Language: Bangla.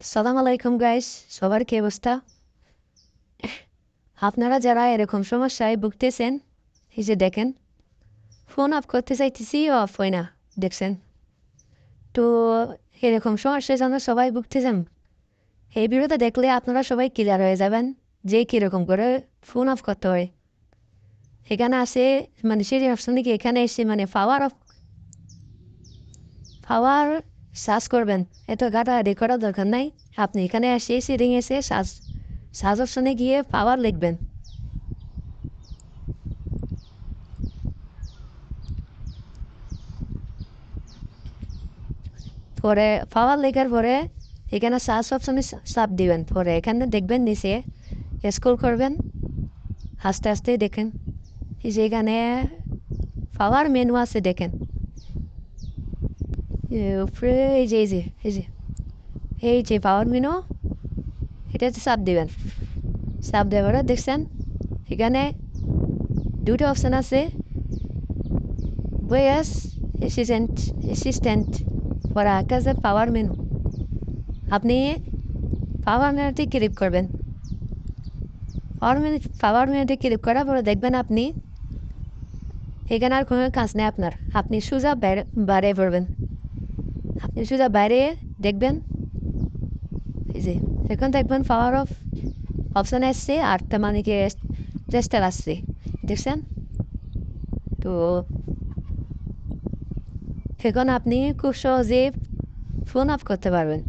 সালাম আলাইকুম গাইস, সবার কি অবস্থা? আপনারা যারা এরকম সমস্যায় ভুগতেছেন, এই যে দেখেন, ফোন অফ করতে চাইতেছি অফ হয় না, দেখছেন? তো এরকম সমস্যায় যেন সবাই ভুগতেছেন, এই ভিডিওটা দেখলে আপনারা সবাই ক্লিয়ার হয়ে যাবেন যে কীরকম করে ফোন অফ করতে হয়। এখানে আসে মানে সেই অপশনে কি এখানে এসে মানে পাওয়ার সার্চ করবেন, এত ঘাটাঘাটি করার দরকার নাই। আপনি এখানে এসে সেটিং এসে সার্চ অপশনে গিয়ে পাওয়ার লিখবেন। পরে পাওয়ার লেখার পরে এখানে সার্চ অপশনে চাপ দিবেন। পরে এখানে দেখবেন নিচে স্ক্রল করবেন, আস্তে আস্তে দেখেন এই যে এখানে পাওয়ার মেনু আছে, দেখেন উপরে এই যে পাওয়ার মেনু, এটাতে চাপ দিবেন। চাপ দেওয়ার পরে দেখছেন এখানে দুটো অপশান আছে, ভয়েস অ্যাসিস্ট্যান্ট পরে আকাশে পাওয়ার মেনু। আপনি পাওয়ার মেনুতে ক্লিক করবেন। পাওয়ার মেনুতে ক্লিক করার পরে দেখবেন আপনি এখানে আর কোনো কাজ নেই আপনার। আপনি সোজা বাইরে পড়বেন। আপনি সোজা বাইরে দেখবেন এই যে এখন দেখবেন পাওয়ার অফ অপশান আসছে আর তার মানে কি রেস্টার আসছে, দেখছেন? তো এখন আপনি খুব সহজে ফোন অফ করতে পারবেন।